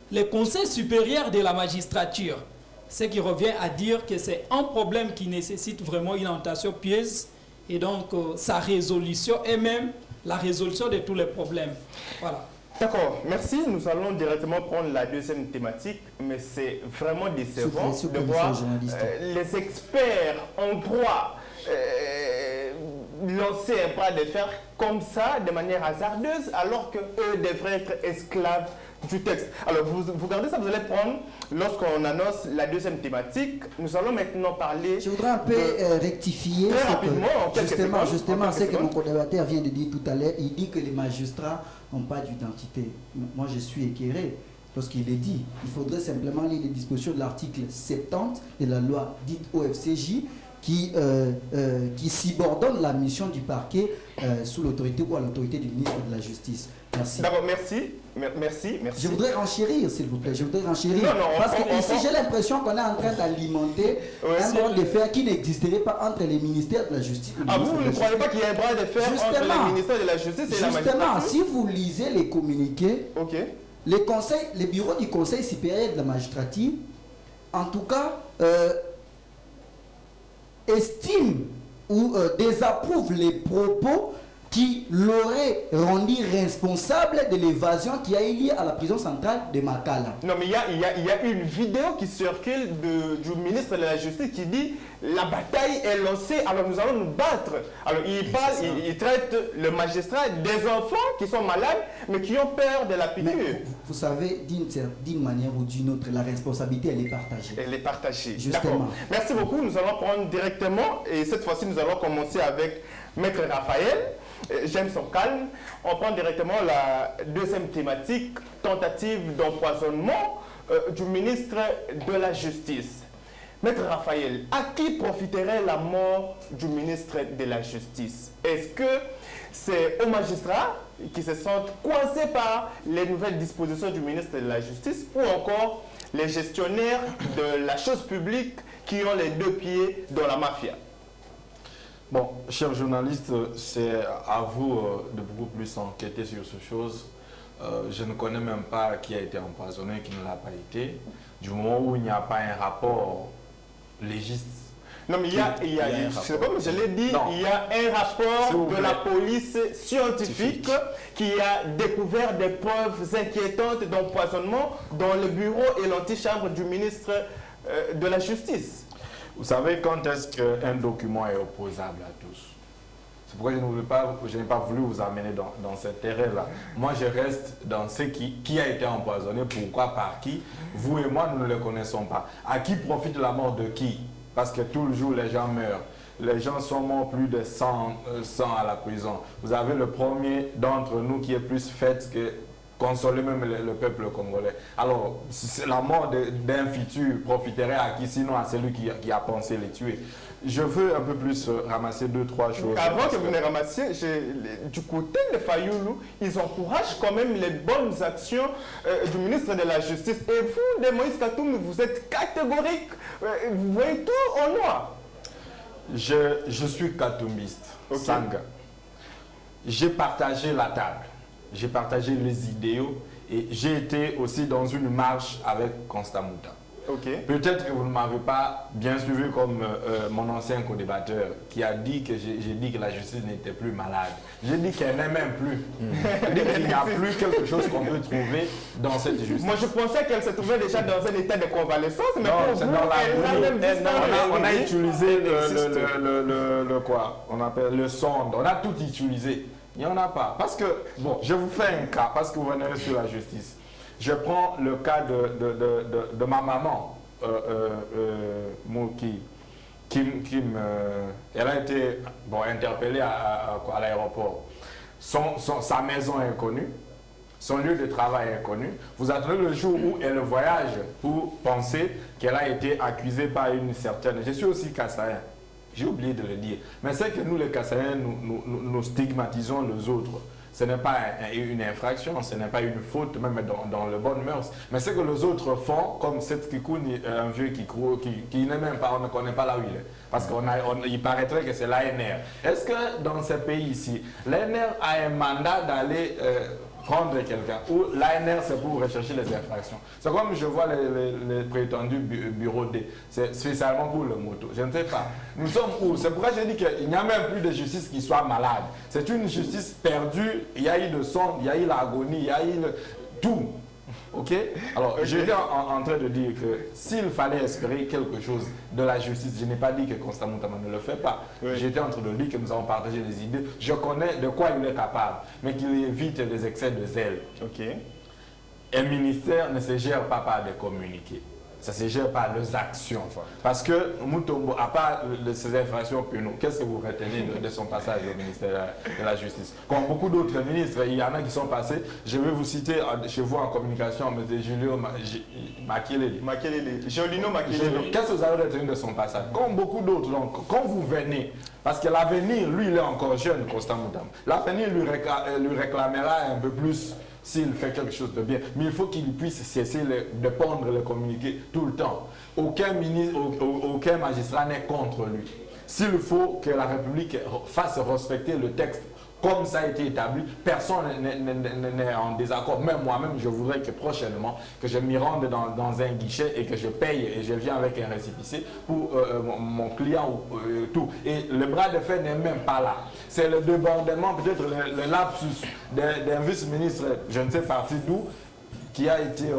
les conseils supérieurs de la magistrature. Ce qui revient à dire que c'est un problème qui nécessite vraiment une orientation pieuse et donc sa résolution et même la résolution de tous les problèmes. Voilà. D'accord, merci. Nous allons directement prendre la deuxième thématique, mais c'est vraiment décevant de voir les experts en droit lancer un bras de fer comme ça, de manière hasardeuse, alors qu'eux devraient être esclaves du texte. Alors, vous regardez ça, vous allez prendre, lorsqu'on annonce la deuxième thématique, nous allons maintenant parler... Je voudrais un peu rectifier. Très rapidement, justement, ce que mon co-débatteur vient de dire tout à l'heure, il dit que les magistrats n'ont pas d'identité. Moi, je suis éclairé lorsqu'il est dit. Il faudrait simplement lire les dispositions de l'article 70 de la loi dite OFCJ qui subordonne la mission du parquet sous l'autorité ou à l'autorité du ministre de la Justice. Merci. D'abord, merci. Je voudrais renchérir, s'il vous plaît. Parce que ici, j'ai l'impression qu'on est en train d'alimenter un bras de fer qui n'existerait pas entre les ministères de la Justice. Vous ne croyez pas qu'il y a un bras de fer entre le ministère de la Justice et la magistrature? Justement, si vous lisez les communiqués, les bureaux du Conseil supérieur de la magistrature, en tout cas, estiment ou désapprouvent les propos qui l'auraient rendu responsable de l'évasion qui a eu lieu à la prison centrale de Makala. Non, mais il y a une vidéo qui circule du ministre de la Justice qui dit la bataille est lancée, alors nous allons nous battre. Alors il traite le magistrat des enfants qui sont malades, mais qui ont peur de la piqûre. Vous savez, d'une manière ou d'une autre, la responsabilité, elle est partagée. Elle est partagée. Justement. Merci beaucoup. Nous allons prendre directement, et cette fois-ci, nous allons commencer avec Maître Raphaël. J'aime son calme. On prend directement la deuxième thématique, tentative d'empoisonnement du ministre de la Justice. Maître Raphaël, à qui profiterait la mort du ministre de la Justice? Est-ce que c'est aux magistrats qui se sentent coincés par les nouvelles dispositions du ministre de la Justice ou encore les gestionnaires de la chose publique qui ont les deux pieds dans la mafia? Bon, chers journalistes, c'est à vous de beaucoup plus enquêter sur ces choses. Je ne connais même pas qui a été empoisonné, qui ne l'a pas été. Du moment où il n'y a pas un rapport légiste. Non, mais il y a comme je l'ai dit, il y a un rapport de la police scientifique qui a découvert des preuves inquiétantes d'empoisonnement dans le bureau et l'antichambre du ministre de la Justice. Vous savez quand est-ce qu'un document est opposable à tous? C'est pourquoi je n'ai pas voulu vous amener dans cette terrain-là. Moi, je reste dans ce qui a été empoisonné, pourquoi, par qui. Vous et moi, nous ne le connaissons pas. À qui profite la mort de qui? Parce que tout le jour, les gens meurent. Les gens sont morts plus de 100 à la prison. Vous avez le premier d'entre nous qui est plus fait que consoler même le peuple congolais. Alors, la mort d'un futur profiterait à qui, sinon à celui qui a pensé les tuer. Je veux un peu plus ramasser 2-3 choses. Avant que vous ne ramassiez, du côté de Fayoulou, ils encouragent quand même les bonnes actions du ministre de la Justice. Et vous, de Moïse Katoum, vous êtes catégorique. Vous voyez tout en noir. Je suis katoumiste, Sanga. J'ai partagé la table. J'ai partagé les idéaux et j'ai été aussi dans une marche avec Constant Mouta. Peut-être que vous ne m'avez pas bien suivi comme mon ancien co-débatteur qui a dit que j'ai dit que la justice n'était plus malade. J'ai dit qu'elle n'est même plus. Il n'y a plus quelque chose qu'on peut trouver dans cette justice. Moi, je pensais qu'elle se trouvait déjà dans un état de convalescence, mais non, pour vous, on a utilisé le quoi? On appelle le sonde. On a tout utilisé. Il n'y en a pas. Parce que, bon, je vous fais un cas, parce que vous venez sur la justice. Je prends le cas de ma maman, elle a été interpellée à l'aéroport. Sa maison est connue, son lieu de travail est connu. Vous attendez le jour où elle voyage pour penser qu'elle a été accusée par une certaine... Je suis aussi kassaïen. J'ai oublié de le dire. Mais c'est que nous, les Kassaïens, nous stigmatisons les autres. Ce n'est pas une infraction, ce n'est pas une faute, même dans le bon mœurs. Mais ce que les autres font, comme cette Kikouni, un vieux qui n'est même pas, on ne connaît pas là où il est. Parce qu'il paraîtrait que c'est l'ANR. Est-ce que dans ce pays ici, l'ANR a un mandat d'aller prendre quelqu'un. Ou l'ANR, c'est pour rechercher les infractions. C'est comme je vois les prétendus bureaux D. C'est spécialement pour le moto. Je ne sais pas. Nous sommes où? C'est pourquoi j'ai dit qu'il n'y a même plus de justice qui soit malade. C'est une justice perdue. Il y a eu le sang, il y a eu l'agonie, il y a eu tout. Ok? Alors, j'étais en train de dire que s'il fallait espérer quelque chose de la justice, je n'ai pas dit que Constant Moutama ne le fait pas. Oui. J'étais en train de dire que nous avons partagé des idées. Je connais de quoi il est capable, mais qu'il évite les excès de zèle. Ok. Un ministère ne se gère pas par des communiqués. Ça se gère par leurs actions. Parce que Mutombo, à part ces infractions pénales, qu'est-ce que vous retenez de son passage au ministère de la Justice? Comme beaucoup d'autres ministres, il y en a qui sont passés. Je vais vous citer chez vous en communication, M. Julio Makelele. Jolino Makelele. Qu'est-ce que vous avez retenu de son passage? Comme beaucoup d'autres, donc, quand vous venez, parce que l'avenir, lui, il est encore jeune, Constant Moutama. L'avenir lui réclamera un peu plus s'il fait quelque chose de bien. Mais il faut qu'il puisse cesser de pondre le communiqué tout le temps. Aucun ministre, aucun magistrat n'est contre lui. S'il faut que la République fasse respecter le texte comme ça a été établi, personne n'est en désaccord. Même moi-même, je voudrais que prochainement, que je m'y rende dans un guichet et que je paye et je viens avec un récépissé pour mon client ou tout. Et le bras de fer n'est même pas là. C'est le débordement, peut-être le lapsus d'un vice-ministre, je ne sais pas d'où, qui a été...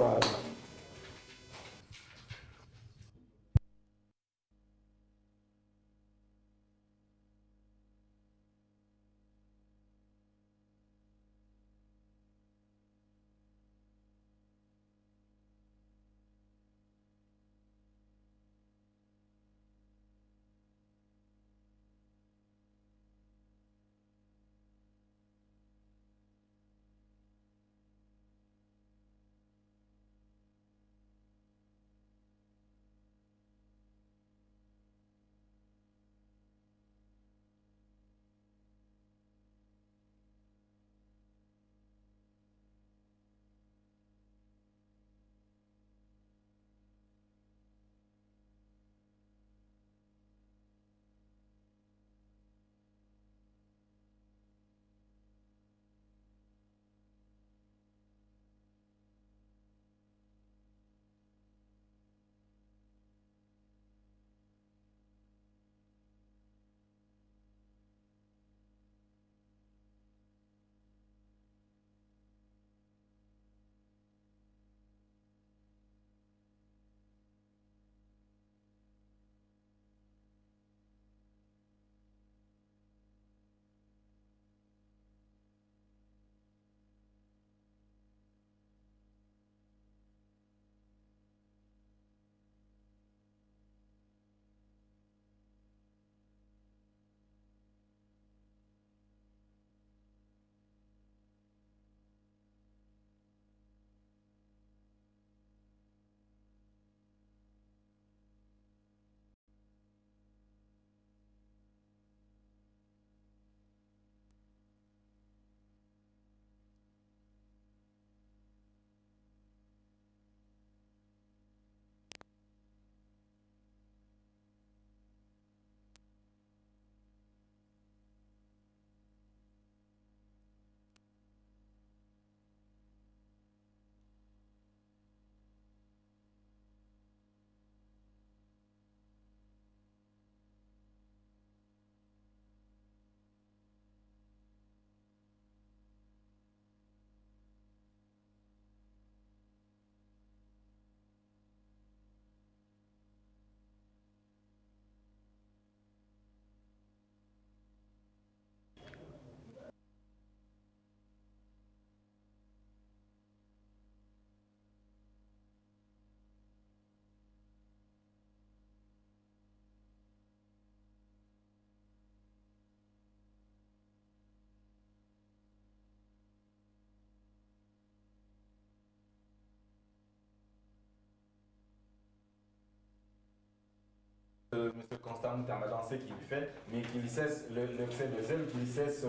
M. Constant Moutama dans ce qu'il fait, mais qu'il cesse l'excès de zèle, qu'il cesse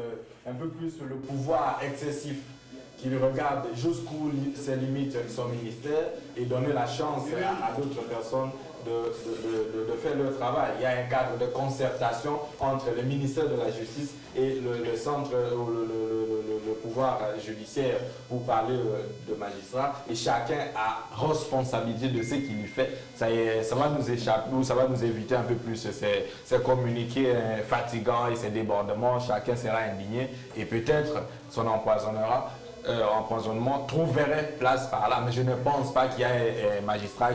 un peu plus le pouvoir excessif, qu'il regarde jusqu'où ses limites son ministère et donner la chance à d'autres personnes de faire leur travail. Il y a un cadre de concertation entre le ministère de la Justice et le centre, le pouvoir judiciaire, vous parlez de magistrat, et chacun a responsabilité de ce qu'il fait. Ça va nous échapper, ou ça va nous éviter un peu plus ces communiqués fatigants et ces débordements. Chacun sera indigné et peut-être son empoisonnement trouverait place par là. Mais je ne pense pas qu'il y ait un magistrat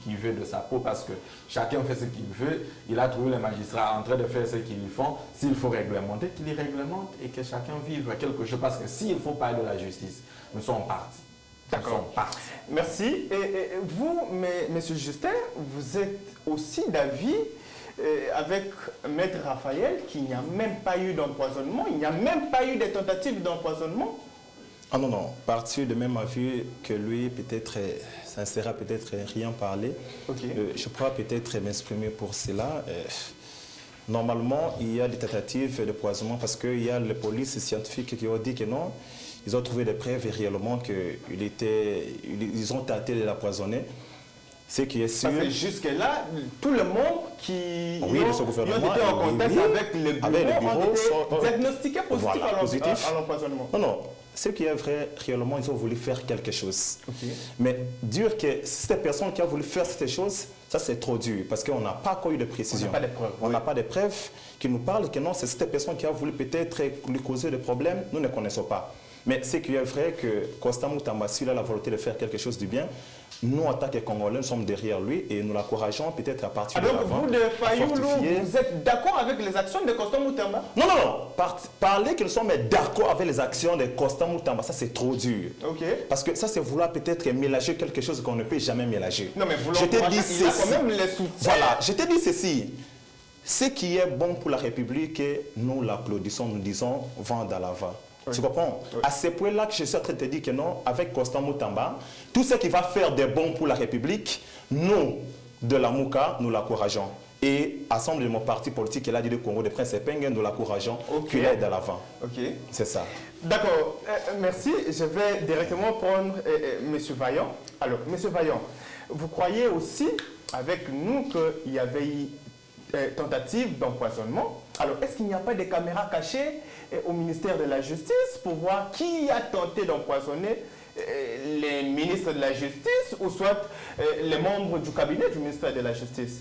qui veut de sa peau, parce que chacun fait ce qu'il veut. Il a trouvé les magistrats en train de faire ce qu'ils font. S'il faut réglementer, qu'il y réglemente et que chacun vive quelque chose. Parce que s'il faut parler de la justice, nous sommes partis. D'accord. Merci. Et vous, Monsieur Justin, vous êtes aussi d'avis avec Maître Raphaël qu'il n'y a même pas eu d'empoisonnement, il n'y a même pas eu de tentative d'empoisonnement? Ah non, non, partir de même avis que lui, peut-être, ça ne sera peut-être rien parler. Okay. Je pourrais peut-être m'exprimer pour cela. Normalement, il y a des tentatives de poisonement parce qu'il y a les polices scientifiques qui ont dit que non. Ils ont trouvé des preuves réellement qu'ils ont tenté de l'empoisonner. Ce qui est sûr. Parce que jusque-là, tout le monde qui ont été en contact avec le bureau ont été diagnostiqués positifs à l'empoisonnement. Non, non. Ce qui est vrai, réellement, ils ont voulu faire quelque chose. Okay. Mais dire que cette personne qui a voulu faire cette chose, ça c'est trop dur parce qu'on n'a pas encore eu de précision. On n'a pas de preuves. On n'a pas de preuves qui nous parlent que non, c'est cette personne qui a voulu peut-être lui causer des problèmes. Nous ne connaissons pas. Mais ce qui est vrai que Constant Moutamba, s'il a la volonté de faire quelque chose de bien, nous, en tant que Congolais, nous sommes derrière lui et nous l'encourageons peut-être à partir de l'avant. Donc vous, de Fayoulou, vous êtes d'accord avec les actions de Constant Moutamba? Non, non, non. Parler que nous sommes d'accord avec les actions de Constant Moutamba, ça c'est trop dur. Okay. Parce que ça c'est vouloir peut-être mélanger quelque chose qu'on ne peut jamais mélanger. Non, mais vous je t'ai dit ceci. Il a quand même les soutiens. Voilà, je t'ai dit ceci. Ce qui est bon pour la République, nous l'applaudissons, nous disons vent à l'avant. Oui. Tu comprends? Oui. À ce point-là que je suis en train de te dire que non, avec Constant Moutamba, tout ce qui va faire de bon pour la République, nous, de la Mouka, nous l'encourageons. Et Assemblée de mon parti politique, elle a dit le Congo de Prince Epenge, nous l'encourageons, qu'il aide à l'avant. Ok. C'est ça. D'accord. Merci. Je vais directement prendre M. Vaillant. Alors, M. Vaillant, vous croyez aussi avec nous qu'il y avait eu tentative d'empoisonnement? Alors, est-ce qu'il n'y a pas de caméras cachées au ministère de la Justice pour voir qui a tenté d'empoisonner les ministres de la Justice ou soit les membres du cabinet du ministère de la Justice?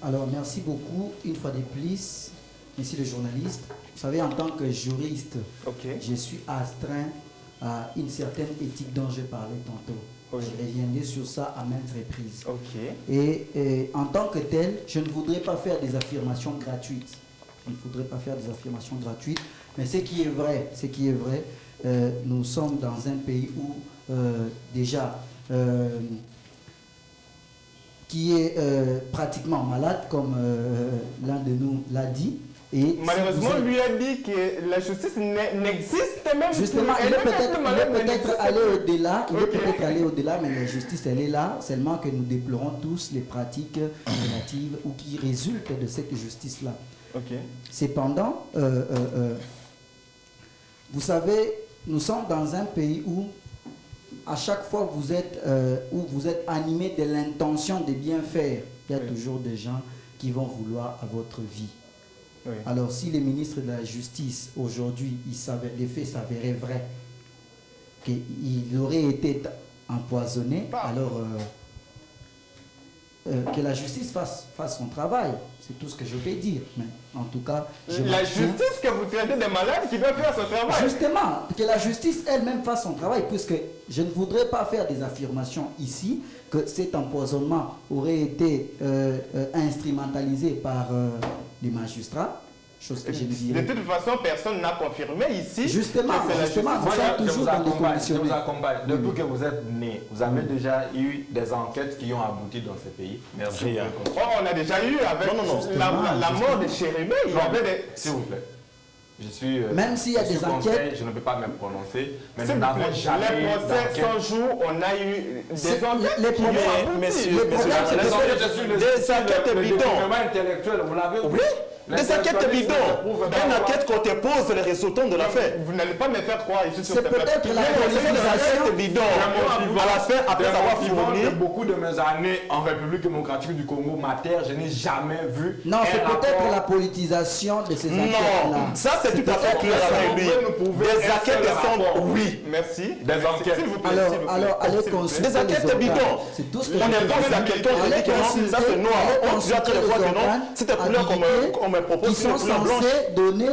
Alors, merci beaucoup. Une fois de plus, messieurs les journalistes, vous savez, en tant que juriste, je suis astreint à une certaine éthique dont je parlais tantôt. Je reviendrai sur ça à maintes reprises. Et en tant que tel, je ne voudrais pas faire des affirmations gratuites. Mais ce qui est vrai, nous sommes dans un pays où déjà qui est pratiquement malade, comme l'un de nous l'a dit. Et malheureusement, si lui a dit que la justice n'existe même plus. Justement, il est peut-être allé au-delà, peut-être allé au-delà, mais la justice, elle est là, seulement que nous déplorons tous les pratiques relatives ou qui résultent de cette justice-là. Cependant, vous savez, nous sommes dans un pays où, à chaque fois où vous êtes animé de l'intention de bien faire, il y a toujours des gens qui vont vouloir à votre vie. Alors, si les ministres de la Justice, aujourd'hui, les faits s'avéraient vrais, qu'il aurait été empoisonné, alors que la justice fasse son travail. C'est tout ce que je peux dire. Mais en tout cas, la justice que vous traitez des malades qui doit faire son travail. Justement, que la justice elle-même fasse son travail, puisque je ne voudrais pas faire des affirmations ici que cet empoisonnement aurait été instrumentalisé par les magistrats. Chose que je ne dirais. De toute façon, personne n'a confirmé ici. Justement, je vous accompagne. Depuis que vous êtes né, vous avez déjà eu des enquêtes qui ont abouti dans ce pays. Merci. On a déjà eu avec la mort de Chérimé. S'il vous plaît. Je suis. Même s'il y a des enquêtes. Je ne peux pas me prononcer. Mais nous n'avons jamais. Les procès 100 jours, on a eu des enquêtes. Les problèmes, messieurs, des enquêtes bidons. Vous l'avez oublié. Des enquêtes bidons. Une enquête qu'on te pose les résultats de l'affaire. Vous n'allez pas me faire croire ici sur C'est peut-être la politisation bidons. À la fin, après avoir fourni. Beaucoup de mes années en République démocratique du Congo, ma terre, je n'ai jamais vu. Non, c'est peut-être la politisation de ces enquêtes-là. Non, ça c'est tout à fait clair avec lui. Des enquêtes sont, oui, merci. Des enquêtes. S'il vous plaît, Alors, allez consulter des enquêtes bidons. C'est tout ce que On est pas à quelqu'un qui dit que non, ça c'est noir. On dit à quelle fois que non, c'est des couleurs qu'on me propose, qui c'est des sont couleurs blanches. censés donner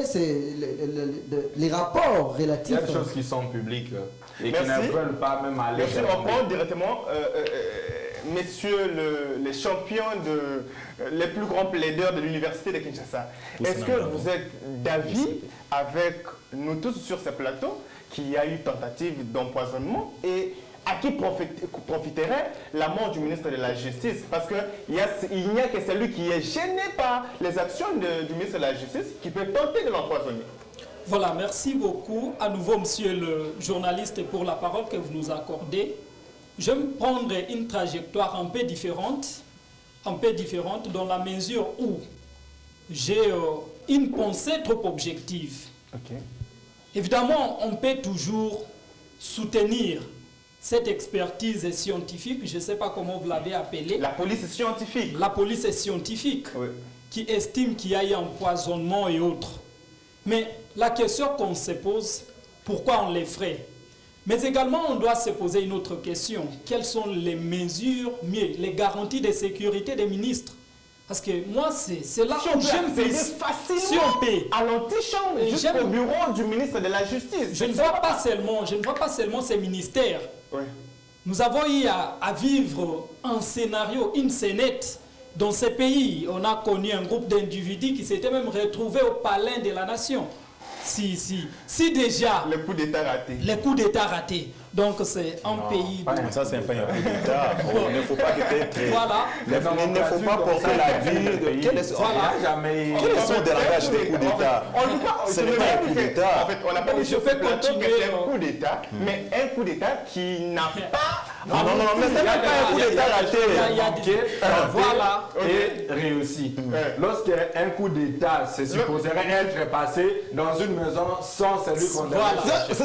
les rapports Il y relatifs. a des choses qui sont publiques et qui Merci. ne veulent pas même aller. Merci, on prend directement, messieurs les champions, les plus grands plaideurs de l'université de Kinshasa. Est-ce que vous êtes d'avis avec nous tous sur ce plateau qu'il y a eu tentative d'empoisonnement et à qui profiterait la mort du ministre de la Justice? Parce qu'il n'y a que celui qui est gêné par les actions du ministre de la Justice qui peut tenter de l'empoisonner. Voilà, merci beaucoup à nouveau, monsieur le journaliste, pour la parole que vous nous accordez. Je vais prendre une trajectoire un peu différente dans la mesure où j'ai une pensée trop objective. Okay. Évidemment, on peut toujours soutenir cette expertise scientifique, je ne sais pas comment vous l'avez appelée. La police scientifique. La police scientifique, Oui. qui estime qu'il y a eu empoisonnement et autres. Mais la question qu'on se pose, pourquoi on les ferait? Mais également, on doit se poser une autre question. Quelles sont les mesures, les garanties de sécurité des ministres? Parce que moi, c'est là où j'aime facilement à l'antichambre, juste au bureau du ministre de la Justice. Je ne vois pas seulement ces ministères. Oui. Nous avons eu à vivre un scénario, une scénette dans ces pays. On a connu un groupe d'individus qui s'étaient même retrouvés au palais de la nation. Si déjà... Les coups d'État ratés. Les coups d'État ratés. Donc c'est un pays... Ça c'est pas un coup d'État. Il ne faut pas que Voilà. Il ne faut pas porter la vie de... Quels sont des langages des coups d'État? Ce n'est pas un coup d'État. En fait, on n'a pas dit sur ce plateau que c'est un coup d'État, mais un coup d'État qui n'a pas... Non, mais ce n'est pas un coup d'État raté. Voilà. Et réussi. Lorsqu'il y a un coup d'État, c'est supposerait être passé dans une maison sans celui qu'on a. Voilà. C'est ça.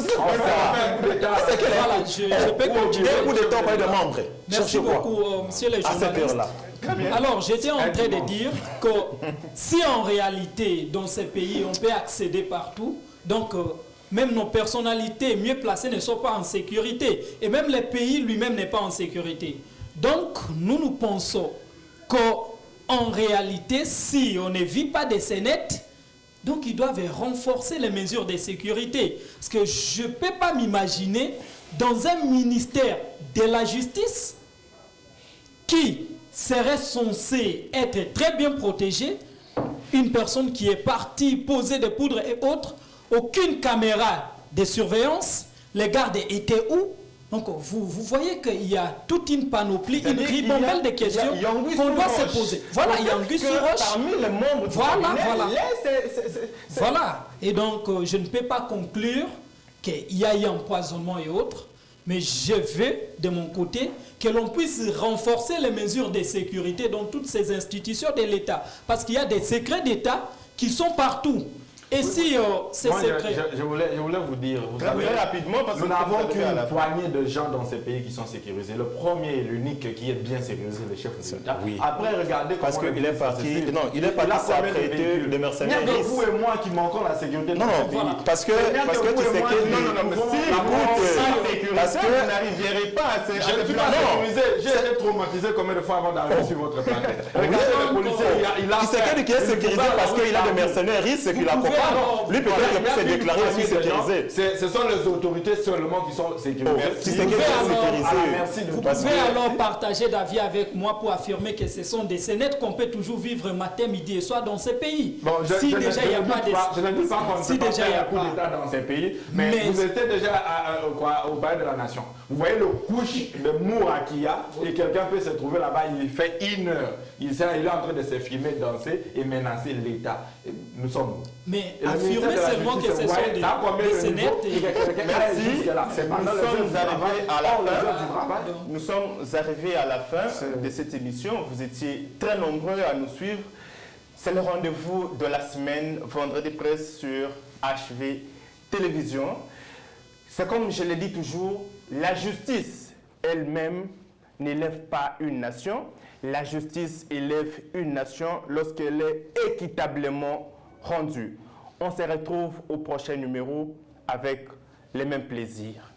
Voilà, je peux continuer. Un coup d'État auprès de membres. Merci beaucoup, monsieur le journaliste. Alors, j'étais en train de dire que si en réalité, dans ces pays, on peut accéder partout, donc même nos personnalités mieux placées ne sont pas en sécurité. Et même le pays lui-même n'est pas en sécurité. Donc, nous pensons qu'en réalité, si on ne vit pas des scénettes, donc ils doivent renforcer les mesures de sécurité. Parce que je ne peux pas m'imaginer dans un ministère de la justice qui serait censé être très bien protégé, une personne qui est partie poser des poudres et autres, aucune caméra de surveillance, les gardes étaient où? Donc vous voyez qu'il y a toute une panoplie, une ribambelle de questions qu'on doit se poser. Voilà, il y a Anguille sur roche. Parmi les membres du Voilà. Et donc je ne peux pas conclure qu'il y a eu empoisonnement et autres, mais je veux de mon côté que l'on puisse renforcer les mesures de sécurité dans toutes ces institutions de l'État. Parce qu'il y a des secrets d'État qui sont partout. Et si c'est secret... Je voulais vous dire, vous savez, très rapidement, parce que nous n'avons qu'une poignée de gens dans ces pays qui sont sécurisés. Le premier et l'unique qui est bien sécurisé, le chef de l'État. Oui. Après, regardez parce qu'il est parti, il est parti s'apprêter de mercenaires. Il y a vous et moi qui manquons la sécurité de non, pays. Parce que tu sais que... Non, mais si sécurité, vous n'arriverez pas à ces... Je ne suis pas sécurisé. J'ai été traumatisé combien de fois avant d'arriver sur votre planète. Regardez le policier, il a... Tu sais que qui est sécurisé parce qu'il a des mercenaires, c'est qu'il a compris. Lui peut-être qu'il peut se déclarer aussi sécurisé. Ce sont les autorités seulement qui sont sécurisées. Vous pouvez alors partager d'avis avec moi pour affirmer que ce sont des scénettes qu'on peut toujours vivre matin, midi et soir dans ces pays. Si déjà il n'y a pas de... Je ne dis pas qu'on ne peut pas faire un coup d'État dans ces pays, mais vous étiez déjà au palais de la nation. Vous voyez le couche de Moura qu'il y a et quelqu'un peut se trouver là-bas, il fait 1 heure. Il est en train de se filmer, danser et menacer l'État. Nous sommes... Mais affirmer seulement que ce sont des scénettes... Merci. Nous sommes arrivés à la fin de cette émission. Vous étiez très nombreux à nous suivre. C'est le rendez-vous de la semaine, vendredi presse sur HV Télévision. C'est comme je l'ai dit toujours, la justice elle-même n'élève pas une nation. La justice élève une nation lorsqu'elle est équitablement rendue. On se retrouve au prochain numéro avec les mêmes plaisirs.